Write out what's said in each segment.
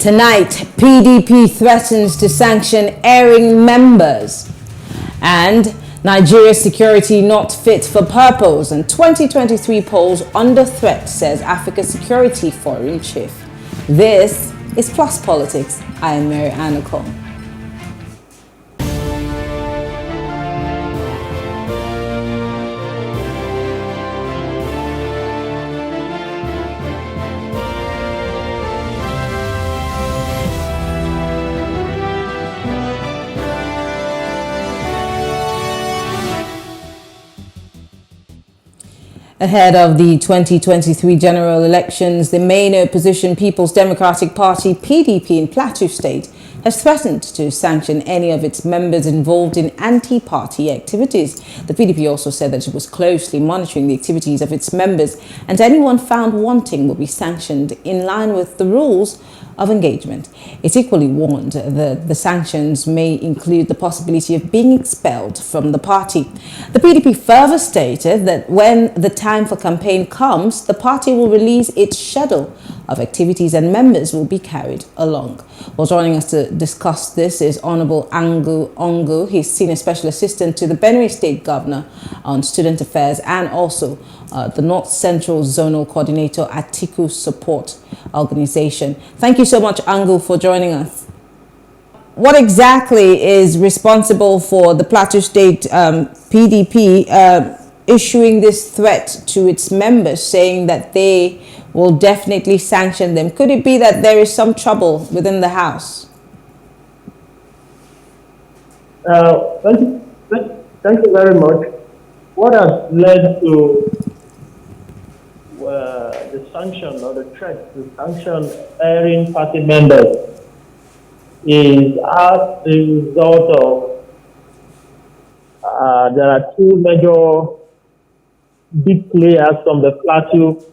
Tonight, PDP threatens to sanction Erring members. And Nigeria's security not fit for purpose. And 2023 polls under threat, says Africa Security Forum Chief. This is Plus Politics. I am Mary Anngu. Ahead of the 2023 general elections, the main opposition People's Democratic Party, PDP in Plateau State, has threatened to sanction any of its members involved in anti-party activities. The PDP also said that it was closely monitoring the activities of its members and anyone found wanting will be sanctioned in line with the rules of engagement. It equally warned that the sanctions may include the possibility of being expelled from the party. The PDP further stated that when the time for campaign comes, the party will release its schedule of activities and members will be carried along. Well, joining us to discuss this is Honorable Orngu. He's Senior Special Assistant to the Benue State Governor on Student Affairs and also the North Central Zonal Coordinator Atiku Support Organization. Thank you so much, Anngu, for joining us. What exactly is responsible for the Plateau State PDP issuing this threat to its members, saying that they will definitely sanction them? Could it be that there is some trouble within the House? Thank you very much. What has led to the sanction or the threat to sanction Erring party members is as a result of there are two major big players from the Plateau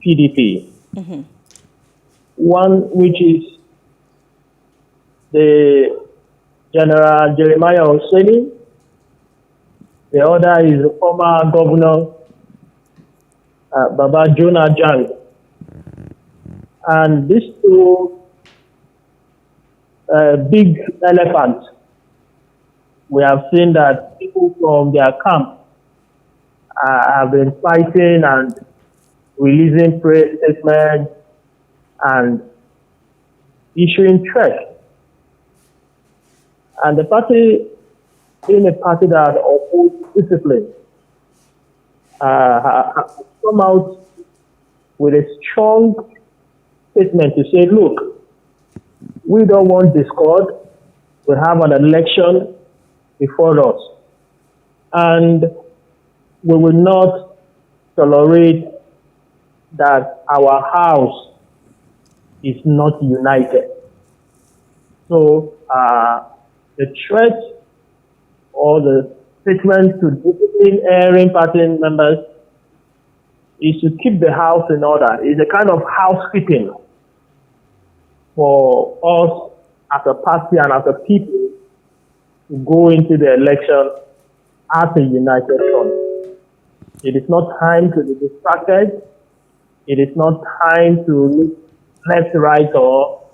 PDP. Mm-hmm. One, which is the General Jeremiah Oseni. The other is the former governor Baba Jonah Jang. And these two big elephants, we have seen that people from their camp have been fighting and releasing press statements and issuing threats. And the party, being a party that opposes discipline, has come out with a strong statement to say, look, we don't want discord. We have an election before us. And we will not tolerate that our house is not united. So the threat or the statement to discipline Erring party members is to keep the house in order. It's a kind of housekeeping for us as a party and as a people to go into the election as a united front. It is not time to be distracted. It is not time to look left, right, or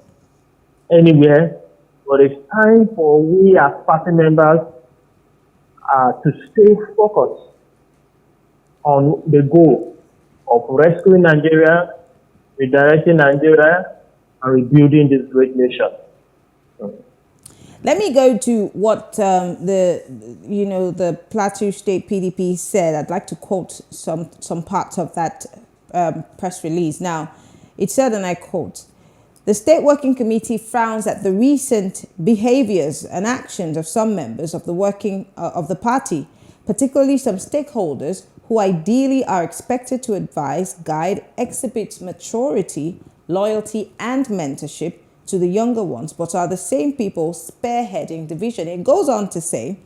anywhere. But it's time for we as party members to stay focused on the goal of rescuing Nigeria, redirecting Nigeria, and rebuilding this great nation. Let me go to what the Plateau State PDP said. I'd like to quote some parts of that press release. Now, it said, and I quote, "The State Working Committee frowns at the recent behaviors and actions of some members of the party, particularly some stakeholders who ideally are expected to advise, guide, exhibit maturity, loyalty, and mentorship to the younger ones, but are the same people spearheading division." It goes on to say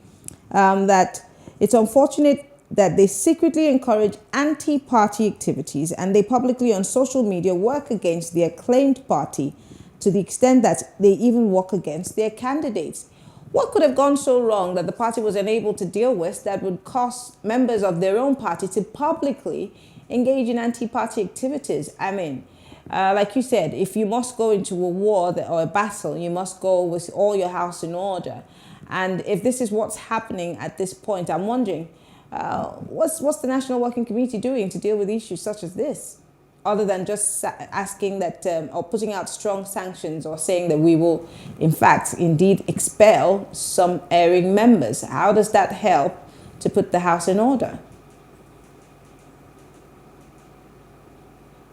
that it's unfortunate that they secretly encourage anti-party activities and they publicly on social media work against the acclaimed party to the extent that they even work against their candidates. What could have gone so wrong that the party was unable to deal with that would cause members of their own party to publicly engage in anti-party activities? I mean, Like you said, if you must go into a war or a battle, you must go with all your house in order. And if this is what's happening at this point, I'm wondering, what's the National Working Committee doing to deal with issues such as this? Other than just asking that or putting out strong sanctions or saying that we will, in fact, indeed expel some erring members. How does that help to put the house in order?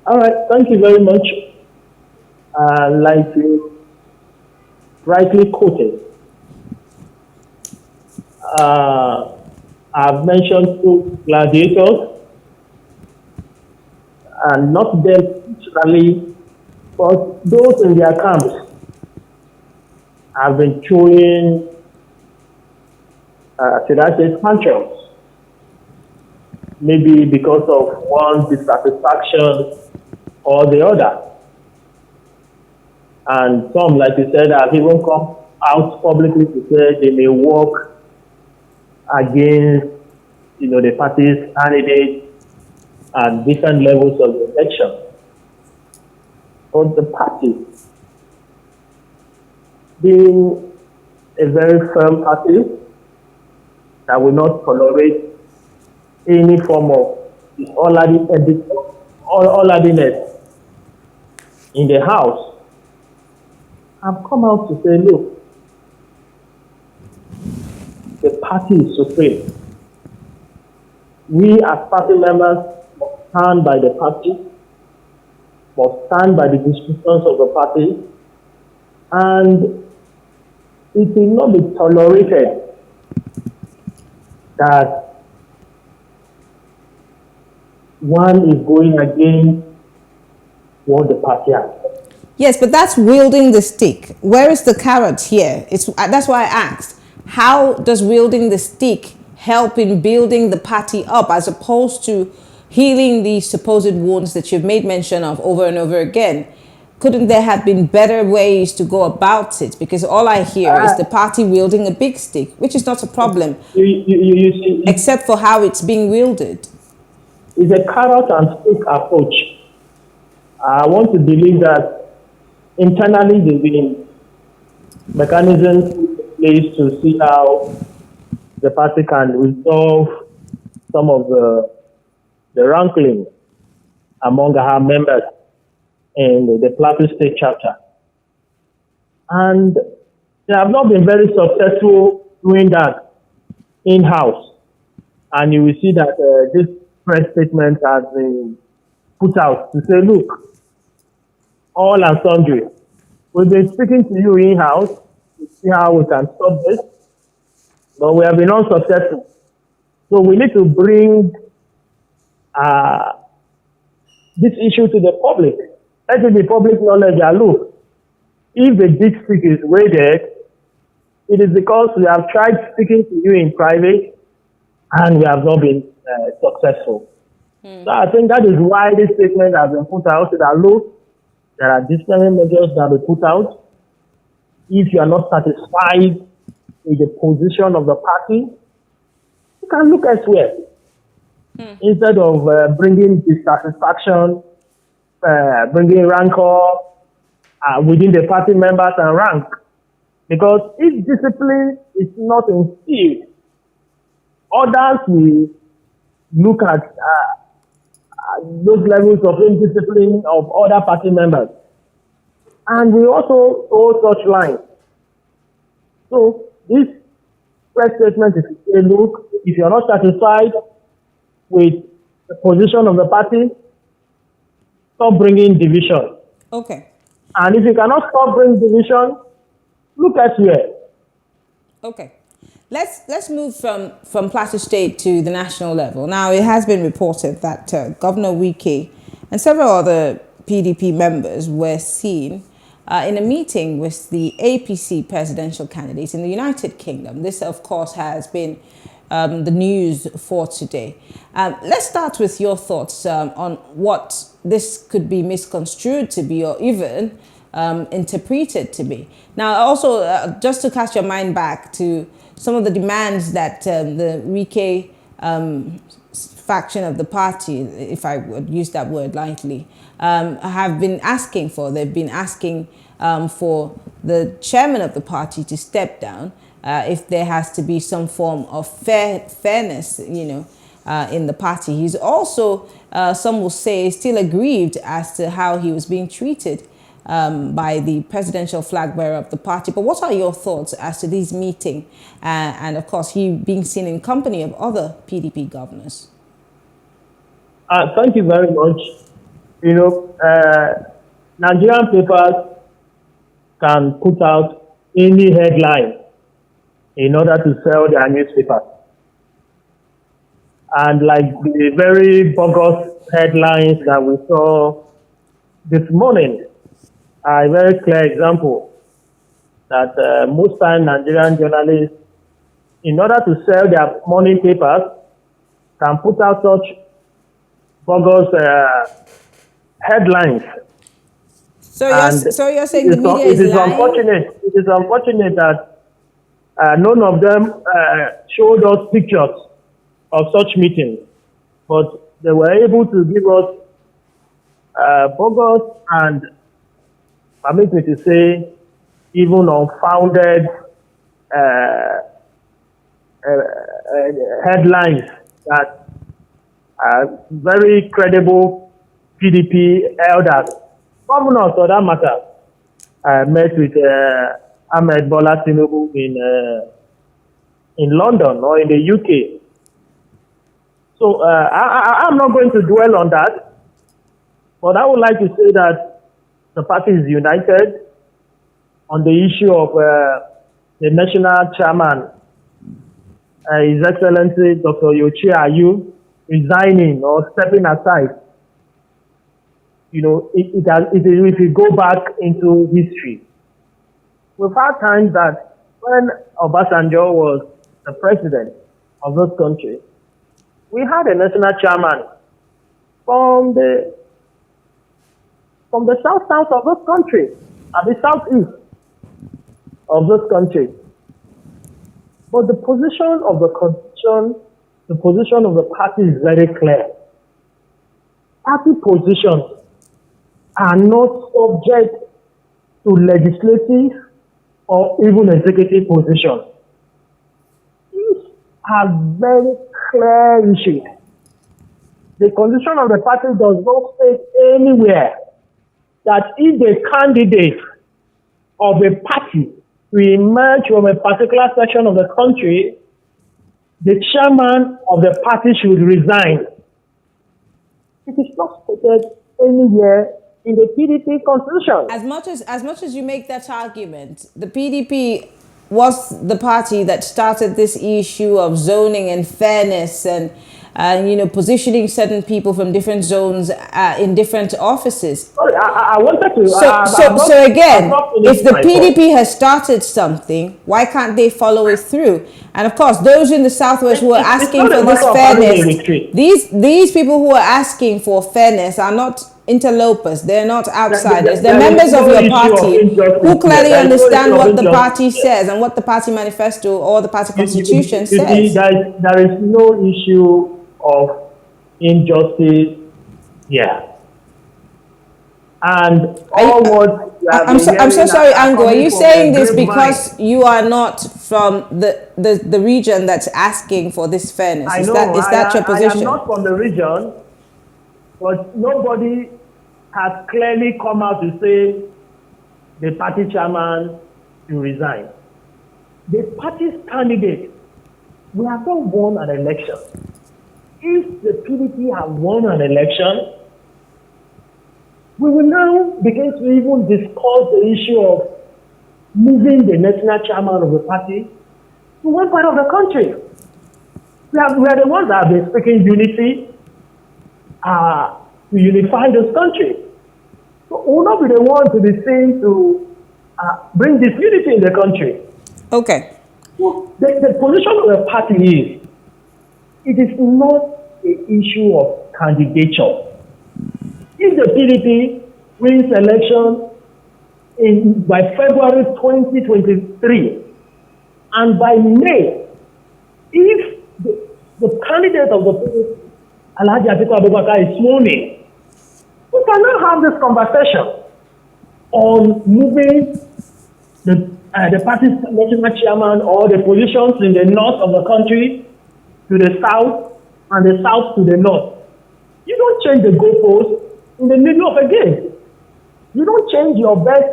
All right, thank you very much. Like you rightly quoted, I've mentioned two gladiators, and not them personally, but those in their camps have been showing, should I say, sanctions. Maybe because of one dissatisfaction or the other. And some, like you said, have even come out publicly to say they may work against, the party's candidates at different levels of the election. But the party, being a very firm party that will not tolerate any form of orderliness in the house, have come out to say, look, the party is supreme. We as party members must stand by the party, must stand by the decisions of the party, and it will not be tolerated that one is going against what the party has. Yes, but that's wielding the stick. Where is the carrot here? That's why I asked. How does wielding the stick help in building the party up as opposed to healing the supposed wounds that you've made mention of over and over again? Couldn't there have been better ways to go about it? Because all I hear is the party wielding a big stick, which is not a problem, you see, except for how it's being wielded. It's a carrot and stick approach. I want to believe that internally there's been mechanisms in place to see how the party can resolve some of the rankling among our members in the Plateau State chapter. And they have not been very successful doing that in-house. And you will see that this press statement has been put out to say, look, all and sundry, we've been speaking to you in-house to see how we can stop this, but we have been unsuccessful. So we need to bring this issue to the public. Let it be public knowledge that, look, if the big stick is weighted, it is because we have tried speaking to you in private and we have not been successful. So I think that is why this statement has been put out, that, look, there are different measures that we put out. If you are not satisfied with the position of the party, you can look elsewhere. Instead of bringing dissatisfaction, bringing rancor within the party members and rank. Because if discipline is not instilled, others will look at those levels of indiscipline of other party members. And we also hold such lines. So this press statement is to say, look, if you're not satisfied with the position of the party, stop bringing division. Okay. And if you cannot stop bringing division, look elsewhere. Okay. Let's move from Plateau State to the national level. Now, it has been reported that Governor Wike and several other PDP members were seen in a meeting with the APC presidential candidates in the United Kingdom. This, of course, has been the news for today. Let's start with your thoughts on what this could be misconstrued to be or even interpreted to be. Now, also, just to cast your mind back to some of the demands that the Wike faction of the party, if I would use that word lightly, have been asking for. They've been asking for the chairman of the party to step down if there has to be some form of fairness, in the party. He's also, some will say, still aggrieved as to how he was being treated by the presidential flag bearer of the party. But what are your thoughts as to this meeting and, of course, he being seen in company of other PDP governors? Thank you very much. Nigerian papers can put out any headline in order to sell their newspapers. And like the very bogus headlines that we saw this morning, a very clear example that most times Nigerian journalists, in order to sell their morning papers, can put out such bogus headlines. So you're saying the media is lying? It is unfortunate that none of them showed us pictures of such meetings, but they were able to give us bogus and, permit me to say, even unfounded headlines that very credible PDP elders, governors for that matter, met with Ahmed Bola Tinubu in London or in the UK. So I'm not going to dwell on that, but I would like to say that the party is united on the issue of the national chairman, His Excellency Dr. Yochi Ayu, resigning or stepping aside. If you go back into history, we've had times that when Obasanjo was the president of this country, we had a national chairman from the south of this country, at the southeast of this country. But the position of the constitution, the position of the party is very clear. Party positions are not subject to legislative or even executive positions. These are very clear issues. The constitution of the party does not state anywhere that if the candidate of a party to emerge from a particular section of the country, the chairman of the party should resign. It is not stated anywhere in the PDP constitution. As much as you make that argument, the PDP was the party that started this issue of zoning and fairness and positioning certain people from different zones in different offices. Sorry, I wanted to. So again, if the PDP has started something, why can't they follow it through? And of course, those in the Southwest who are asking for this fairness, these people who are asking for fairness are not interlopers. They're not outsiders. They're members of your party who clearly understand what the party says and what the party manifesto or the party constitution says. There is no issue of injustice here. And I'm so sorry, Anngu. Are you saying this because you are not from the region that's asking for this fairness? Is that your position? I am not from the region, but nobody has clearly come out to say the party chairman to resign. The party's candidate, we have not won an election. If the PDP have won an election, we will now begin to even discuss the issue of moving the national chairman of the party to one part of the country. We are the ones that have been speaking unity to unify this country. So we will not be the ones to be seen to bring this unity in the country. Okay. So the position of the party is, it is not an issue of candidature. If the PDP wins election by February 2023, and by May, if the candidate of the PDP Alhaji Atiku Abubakar is sworn in. We cannot have this conversation on moving the party's national chairman or the positions in the north of the country to the south and the south to the north. You don't change the goalpost in the middle of a game. You don't change your best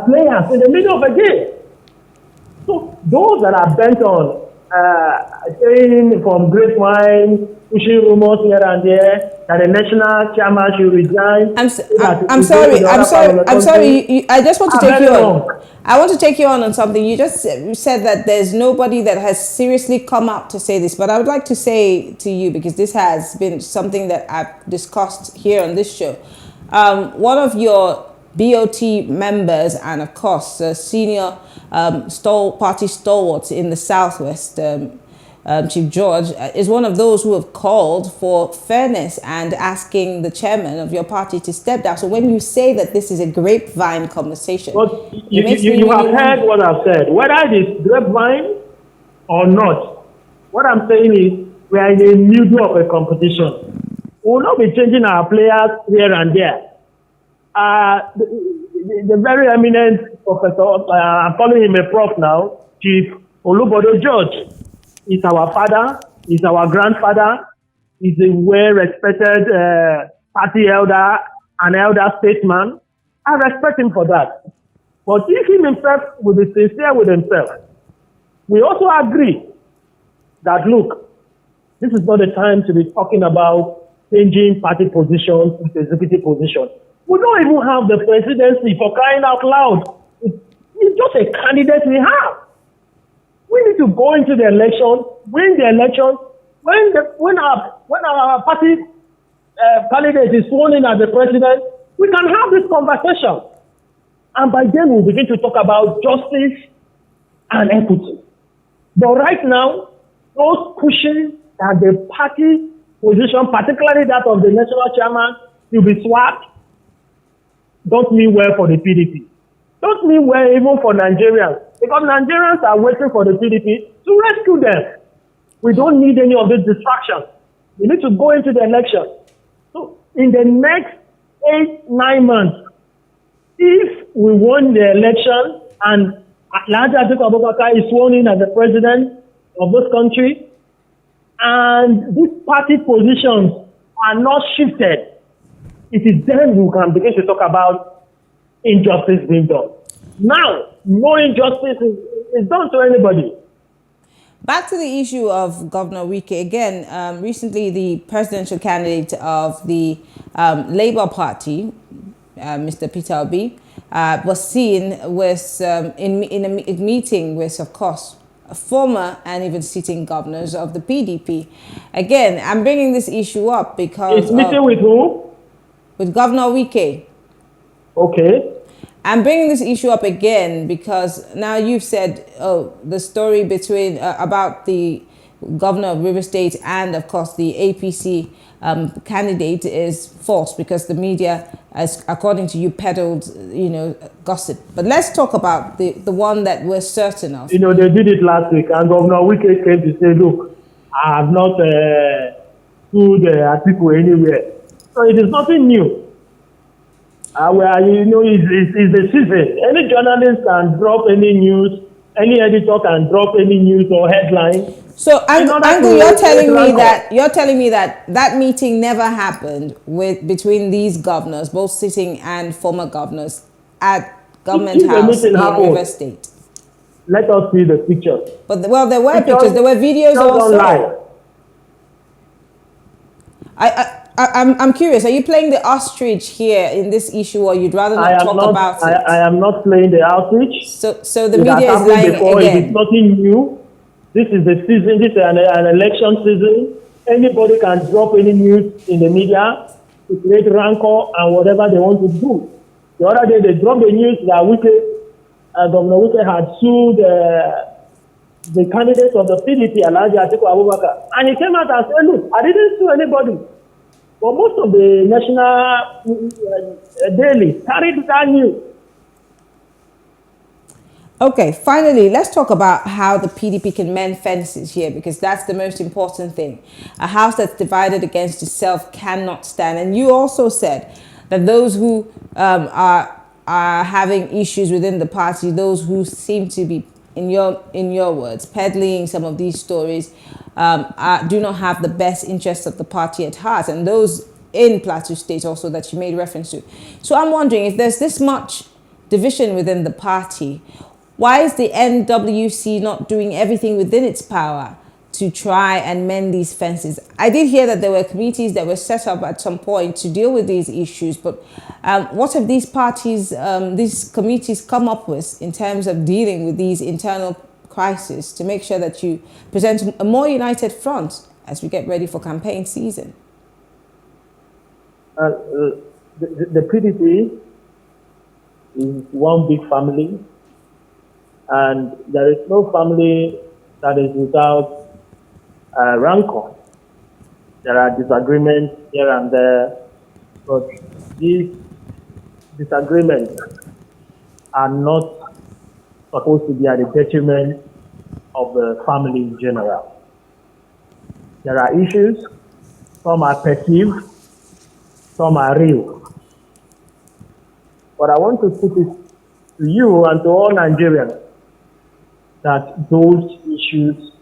players in the middle of a game. So those that are bent on saying from grapevine, pushing rumors here and there that the national chairman should resign. I'm sorry. I just want to take you on. I want to take you on something. You just said that there's nobody that has seriously come out to say this, but I would like to say to you, because this has been something that I've discussed here on this show. One of your BOT members and, of course, senior party stalwarts in the Southwest, Chief George, is one of those who have called for fairness and asking the chairman of your party to step down. So when you say that this is a grapevine conversation, but you have heard what I've said. Whether it is grapevine or not, what I'm saying is we are in the middle of a competition. We will not be changing our players here and there. The very eminent professor, I'm calling him a prof now, Chief Olubodo George, is our father, is our grandfather, is a well-respected party elder, an elder statesman. I respect him for that. But if he himself will be sincere with himself, we also agree that, look, this is not the time to be talking about changing party positions with executive positions. We don't even have the presidency, for crying out loud. It's just a candidate we have. We need to go into the election, win the election. When our party candidate is sworn in as the president, we can have this conversation. And by then we'll begin to talk about justice and equity. But right now, those pushing that the party position, particularly that of the national chairman, will be swapped, don't mean well for the PDP. Don't mean well even for Nigerians. Because Nigerians are waiting for the PDP to rescue them. We don't need any of these distractions. We need to go into the election. So in the next 8-9 months, if we won the election and Alhaji Atiku Abubakar is sworn in as the president of this country, and these party positions are not shifted, it is then we can begin to talk about injustice being done. Now, no injustice is done to anybody. Back to the issue of Governor Wike. Again, recently the presidential candidate of the Labour Party, Mr. Peter Obi, was seen with, in a meeting with, of course, former and even sitting governors of the PDP. Again, I'm bringing this issue up because... It's meeting with who? With Governor Wike. Okay. I'm bringing this issue up again because now you've said, the story between about the governor of River State and, of course, the APC candidate is false because the media, as according to you, peddled, gossip. But let's talk about the one that we're certain of. They did it last week, and Governor Wike came to say, look, I have not sued Atiku anywhere. So it is nothing new. It's the season. Any journalist can drop any news, any editor can drop any news or headline. So, Anngu, you're telling me that meeting never happened between these governors, both sitting and former governors, at Government House in River State. Let us see the pictures. But there were pictures, there were videos also. I'm curious, are you playing the ostrich here in this issue, or you'd rather not talk about it? I am not playing the ostrich. So the media is lying again. It is nothing new. This is the season, this is an election season. Anybody can drop any news in the media to create rancor and whatever they want to do. The other day they dropped the news that Governor Wike had sued the candidate of the PDP, Alhaji Atiku Abubakar. And he came out and said, look, I didn't sue anybody. But most of the national daily carried that news. Okay, finally, let's talk about how the PDP can mend fences here, because that's the most important thing. A house that's divided against itself cannot stand. And you also said that those who are having issues within the party, those who seem to be, in your words, peddling some of these stories, do not have the best interests of the party at heart, and those in Plateau State also that you made reference to. So I'm wondering, if there's this much division within the party, why is the NWC not doing everything within its power to try and mend these fences? I did hear that there were committees that were set up at some point to deal with these issues, but what have these parties, these committees come up with in terms of dealing with these internal crises to make sure that you present a more united front as we get ready for campaign season? The PDP is one big family, and there is no family that is without rancor. There are disagreements here and there, but these disagreements are not supposed to be at the detriment of the family in general. There are issues, some are perceived, some are real. But I want to put it to you and to all Nigerians that those issues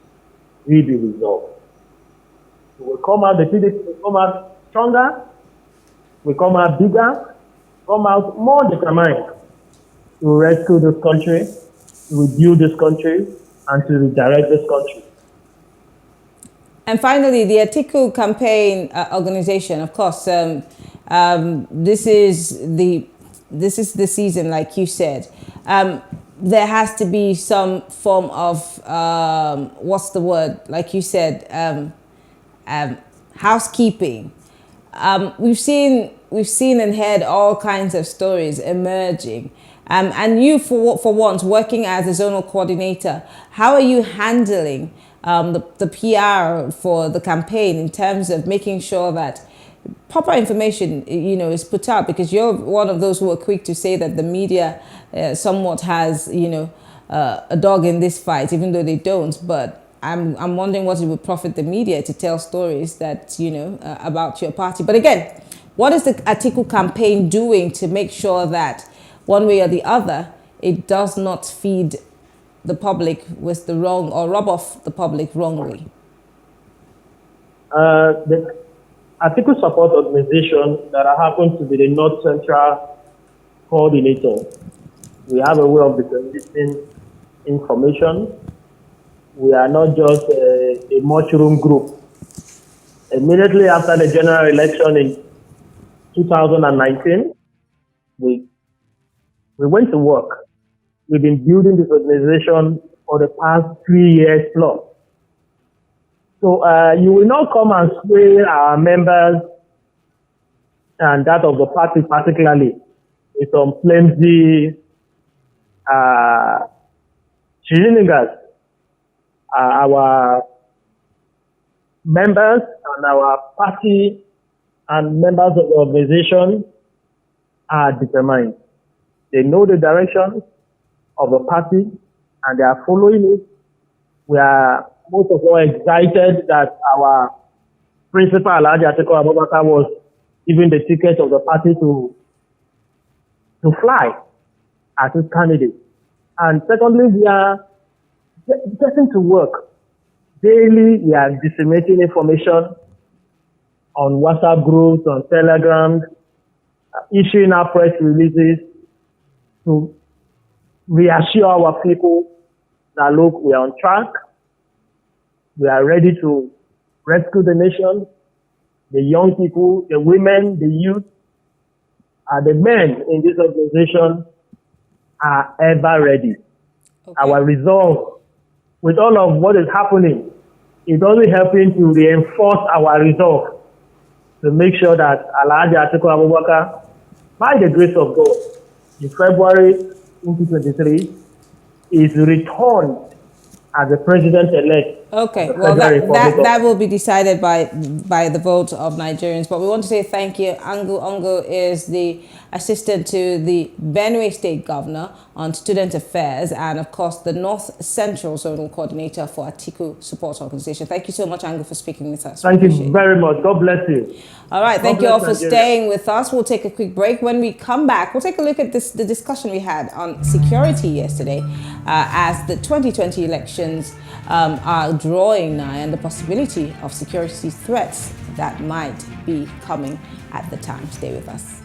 will be resolved. We will come out, the PDP will come out stronger, we come out bigger, come out more determined to rescue this country, to rebuild this country, and to redirect this country. And finally, the Atiku campaign organization, of course, this is the season, like you said. There has to be some form of what's the word? Like you said, housekeeping. We've seen and heard all kinds of stories emerging. And you, for once, working as a zonal coordinator, how are you handling the PR for the campaign in terms of making sure that proper information, is put out? Because you're one of those who are quick to say that the media somewhat has, a dog in this fight, even though they don't. But I'm wondering what it would profit the media to tell stories that, about your party. But again, what is the Atiku campaign doing to make sure that one way or the other, it does not feed the public with the wrong, or rub off the public wrongly? The Atiku support organization that I happen to be the North Central coordinator, we have a way of disseminating information. We are not just a mushroom group. Immediately after the general election in 2019, we went to work. We've been building this organization for the past 3 years plus. So you will not come and sway our members and that of the party particularly with some flimsy shenanigans. Our members and our party and members of the organization are determined. They know the direction of the party and they are following it. We are most of all excited that our principal, Atiku was given the ticket of the party to fly as his candidate. And secondly, we are getting to work. Daily, we are disseminating information on WhatsApp groups, on Telegram, issuing our press releases to reassure our people that, look, we are on track. We are ready to rescue the nation. The young people, the women, the youth, the men in this organization are ever ready. Okay. Our resolve with all of what is happening is only helping to reinforce our resolve to make sure that Alhaji Atiku, by the grace of God, in February 2023, is returned as the president-elect Okay, the well, Federal Republic of that will be decided by the vote of Nigerians. But we want to say thank you. Anngu is the assistant to the Benue State Governor on Student Affairs and, of course, the North Central Zonal Coordinator for Atiku Support Organization. Thank you so much, Anngu, for speaking with us. Thank you very much. God bless you. All right, thank you all for Nigeria. staying with us. We'll take a quick break. When we come back, we'll take a look at the discussion we had on security yesterday as the 2020 elections are drawing nigh and the possibility of security threats that might be coming at the time. Stay with us.